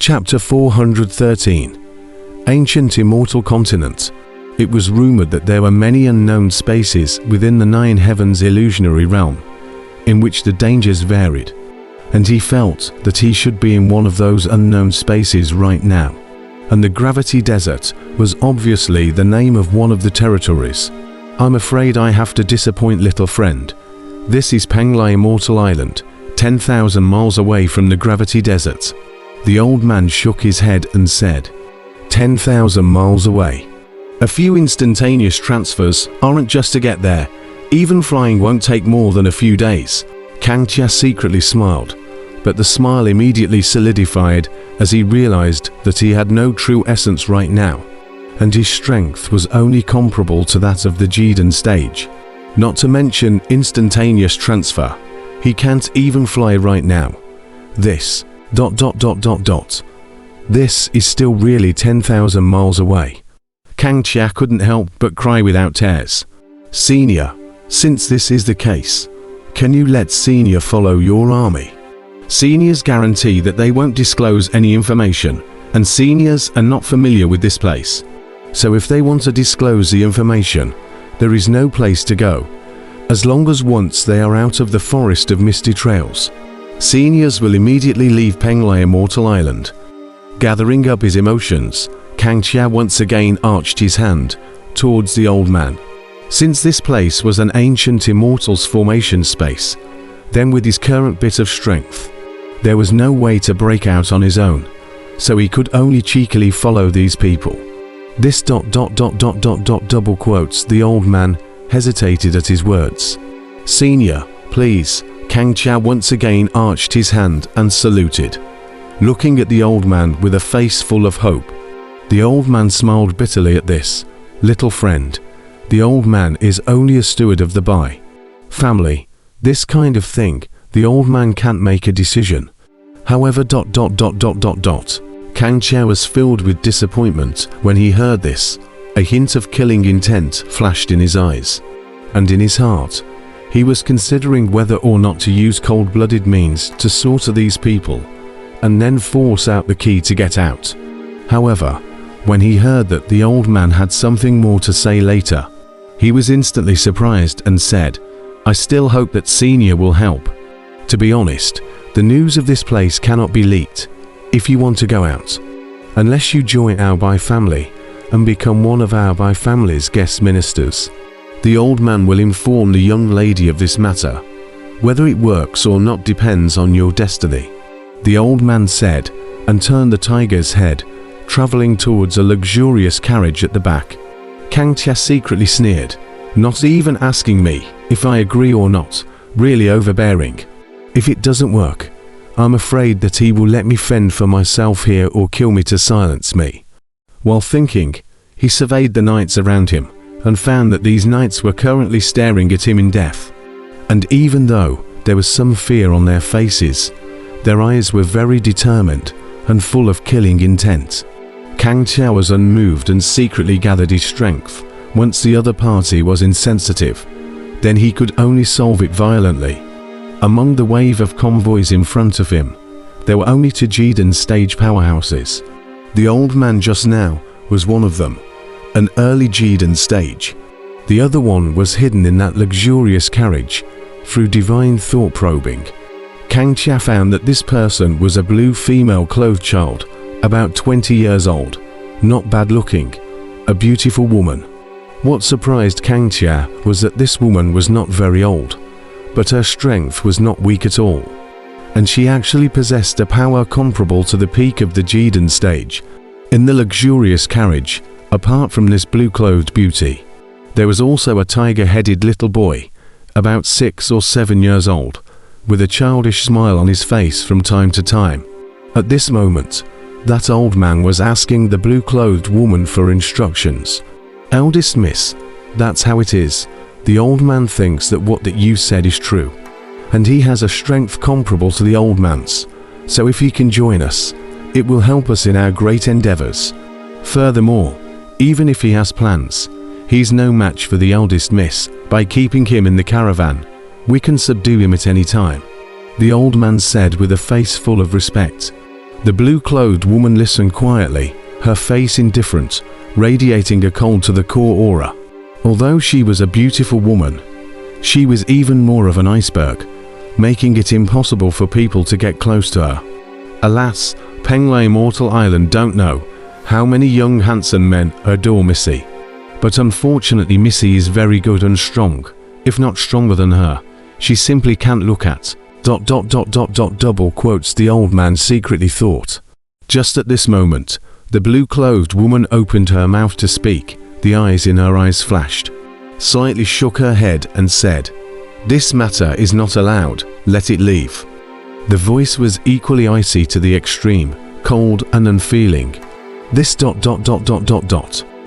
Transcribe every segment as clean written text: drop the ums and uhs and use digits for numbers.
Chapter 413. Ancient Immortal Continent. It was rumored that there were many unknown spaces within the nine heavens illusionary realm, in which the dangers varied, and he felt that he should be in one of those unknown spaces right now. And the Gravity Desert was obviously the name of one of the territories. I'm afraid I have to disappoint, little friend. This is Penglai Immortal Island, 10,000 miles away from the Gravity Desert. The old man shook his head and said, 10,000 miles away. A few instantaneous transfers aren't just to get there. Even flying won't take more than a few days. Kangxia secretly smiled, but the smile immediately solidified as he realized that he had no true essence right now, and his strength was only comparable to that of the Jiden stage. Not to mention instantaneous transfer. He can't even fly right now. This ... This is still really 10,000 miles away. Kangxia couldn't help but cry without tears. Senior, since this is the case, can you let Senior follow your army? Seniors guarantee that they won't disclose any information, and seniors are not familiar with this place. So if they want to disclose the information, there is no place to go, as long as once they are out of the forest of misty trails. Seniors will immediately leave Penglai Immortal Island. Gathering up his emotions, Kangxia once again arched his hand towards the old man. Since this place was an ancient immortal's formation space, then with his current bit of strength, there was no way to break out on his own, so he could only cheekily follow these people. This ... double quotes, the old man hesitated at his words. Senior, please. Kangxia once again arched his hand and saluted, looking at the old man with a face full of hope. The old man smiled bitterly at this. Little friend, the old man is only a steward of the Bai family. This kind of thing, the old man can't make a decision. However ... Kangxia was filled with disappointment when he heard this. A hint of killing intent flashed in his eyes, and in his heart, he was considering whether or not to use cold-blooded means to slaughter these people, and then force out the key to get out. However, when he heard that the old man had something more to say later, he was instantly surprised and said, I still hope that Senior will help. To be honest, the news of this place cannot be leaked if you want to go out, unless you join our Bai family and become one of our Bai family's guest ministers. The old man will inform the young lady of this matter. Whether it works or not depends on your destiny, the old man said, and turned the tiger's head, traveling towards a luxurious carriage at the back. Kangxia secretly sneered, not even asking me if I agree or not, really overbearing. If it doesn't work, I'm afraid that he will let me fend for myself here or kill me to silence me. While thinking, he surveyed the knights around him, and found that these knights were currently staring at him in death. And even though there was some fear on their faces, their eyes were very determined and full of killing intent. Kangxia was unmoved and secretly gathered his strength. Once the other party was insensitive, then he could only solve it violently. Among the wave of convoys in front of him, there were only two Jiden stage powerhouses. The old man just now was one of them, an early Jiden stage. The other one was hidden in that luxurious carriage through divine thought probing. Kangxia found that this person was a blue female clothed child, about 20 years old, not bad looking, a beautiful woman. What surprised Kangxia was that this woman was not very old, but her strength was not weak at all, and she actually possessed a power comparable to the peak of the Jiden stage. In the luxurious carriage, apart from this blue-clothed beauty, there was also a tiger-headed little boy, about 6 or 7 years old, with a childish smile on his face from time to time. At this moment, that old man was asking the blue-clothed woman for instructions. Eldest miss, that's how it is. The old man thinks that what you said is true, and he has a strength comparable to the old man's, so if he can join us, it will help us in our great endeavors. Furthermore, even if he has plans, he's no match for the eldest miss. By keeping him in the caravan, we can subdue him at any time, the old man said with a face full of respect. The blue-clothed woman listened quietly, her face indifferent, radiating a cold to the core aura. Although she was a beautiful woman, she was even more of an iceberg, making it impossible for people to get close to her. Alas, Penglai Immortal Island don't know how many young handsome men adore Missy. But unfortunately Missy is very good and strong, if not stronger than her. She simply can't look at ... double quotes the old man secretly thought. Just at this moment, the blue-clothed woman opened her mouth to speak. The eyes in her eyes flashed, slightly shook her head and said, "This matter is not allowed, let it leave." The voice was equally icy to the extreme, cold and unfeeling. This ...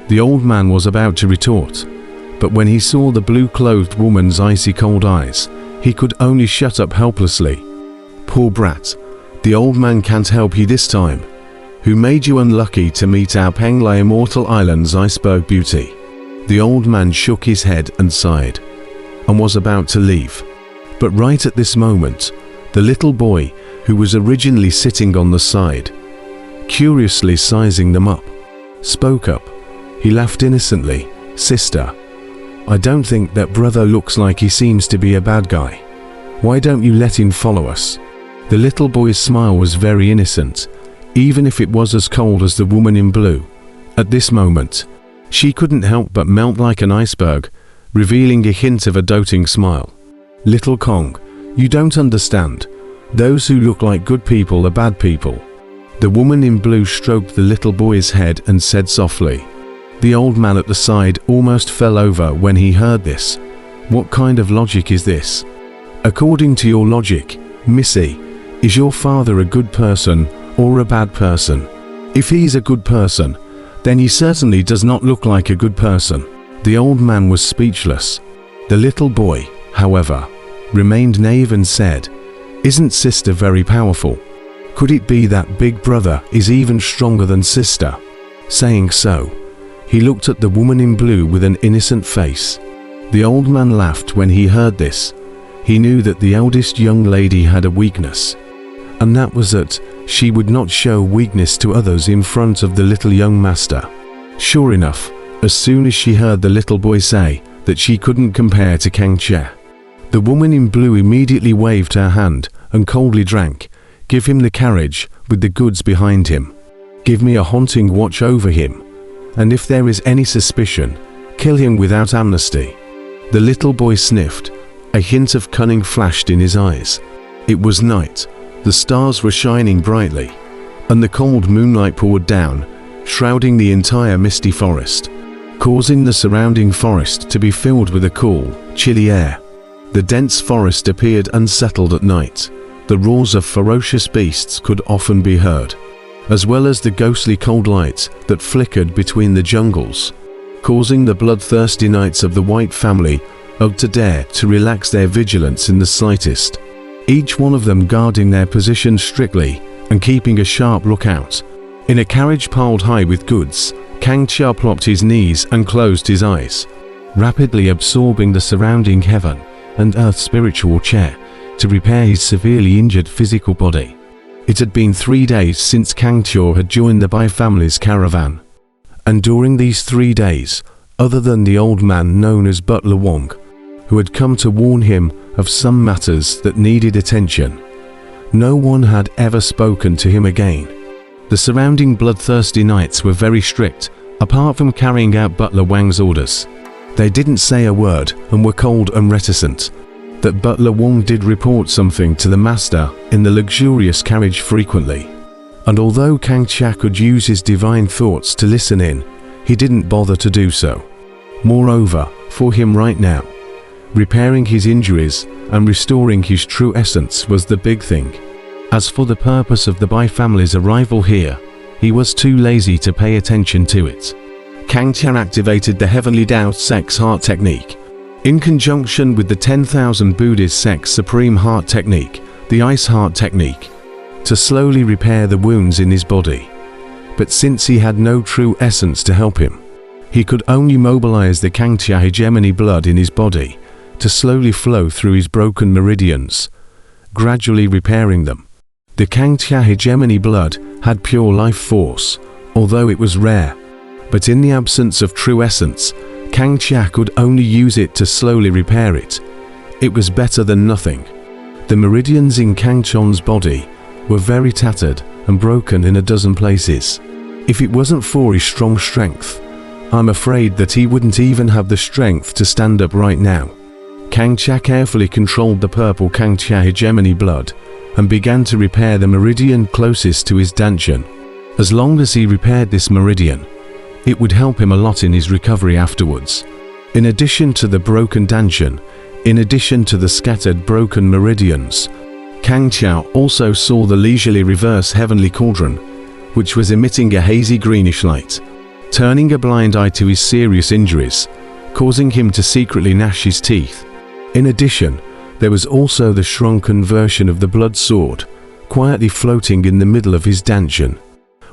The old man was about to retort, but when he saw the blue-clothed woman's icy cold eyes, he could only shut up helplessly. "Poor brat, the old man can't help you this time. Who made you unlucky to meet our Penglai Immortal Island's iceberg beauty?" The old man shook his head and sighed, and was about to leave. But right at this moment, the little boy, who was originally sitting on the side, curiously sizing them up, spoke up. He laughed innocently. "Sister, I don't think that brother looks like he seems to be a bad guy. Why don't you let him follow us?" The little boy's smile was very innocent, even if it was as cold as the woman in blue. At this moment, she couldn't help but melt like an iceberg, revealing a hint of a doting smile. "Little Kong, you don't understand. Those who look like good people are bad people." The woman in blue stroked the little boy's head and said softly. The old man at the side almost fell over when he heard this. What kind of logic is this? According to your logic, Missy, is your father a good person or a bad person? If he's a good person, then he certainly does not look like a good person. The old man was speechless. The little boy, however, remained naive and said, "Isn't sister very powerful? Could it be that big brother is even stronger than sister?" Saying so, he looked at the woman in blue with an innocent face. The old man laughed when he heard this. He knew that the eldest young lady had a weakness, and that was that she would not show weakness to others in front of the little young master. Sure enough, as soon as she heard the little boy say that she couldn't compare to Kang Che, the woman in blue immediately waved her hand and coldly drank. "Give him the carriage with the goods behind him. Give me a haunting watch over him. And if there is any suspicion, kill him without amnesty." The little boy sniffed. A hint of cunning flashed in his eyes. It was night. The stars were shining brightly, and the cold moonlight poured down, shrouding the entire misty forest, causing the surrounding forest to be filled with a cool, chilly air. The dense forest appeared unsettled at night. The roars of ferocious beasts could often be heard, as well as the ghostly cold light that flickered between the jungles, causing the bloodthirsty knights of the White family of to dare to relax their vigilance in the slightest, each one of them guarding their position strictly and keeping a sharp lookout. In a carriage piled high with goods, Kang Che plopped his knees and closed his eyes, rapidly absorbing the surrounding heaven and earth spiritual chair to repair his severely injured physical body. It had been 3 days since Kang Che had joined the Bai family's caravan, and during these 3 days, other than the old man known as Butler Wong, who had come to warn him of some matters that needed attention, no one had ever spoken to him again. The surrounding bloodthirsty knights were very strict, apart from carrying out Butler Wang's orders. They didn't say a word and were cold and reticent. That Butler Wong did report something to the master in the luxurious carriage frequently, and although Kang Che could use his divine thoughts to listen in, he didn't bother to do so. Moreover, for him right now, repairing his injuries and restoring his true essence was the big thing. As for the purpose of the Bai family's arrival here, he was too lazy to pay attention to it. Kang Che activated the Heavenly Tao Sex Heart Technique, in conjunction with the 10,000 Buddhist Sex Supreme Heart Technique, the Ice Heart Technique, to slowly repair the wounds in his body. But since he had no true essence to help him, he could only mobilize the Kang Che hegemony blood in his body to slowly flow through his broken meridians, gradually repairing them. The Kangxia hegemony blood had pure life force, although it was rare. But in the absence of true essence, Kangxia could only use it to slowly repair it. It was better than nothing. The meridians in Kangchon's body were very tattered and broken in a dozen places. If it wasn't for his strong strength, I'm afraid that he wouldn't even have the strength to stand up right now. Kangxia carefully controlled the purple Kangxia hegemony blood and began to repair the meridian closest to his dantian. As long as he repaired this meridian, it would help him a lot in his recovery afterwards. In addition to the broken dantian, in addition to the scattered broken meridians, Kangxia also saw the leisurely reverse heavenly cauldron, which was emitting a hazy greenish light, turning a blind eye to his serious injuries, causing him to secretly gnash his teeth. In addition, there was also the shrunken version of the blood sword, quietly floating in the middle of his dantian.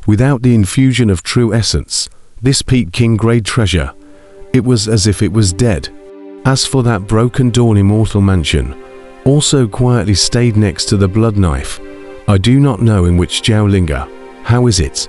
Without the infusion of true essence, this Peak King grade treasure, it was as if it was dead. As for that broken dawn Immortal mansion, also quietly stayed next to the blood knife. I do not know in which Jiaolinga. How is it?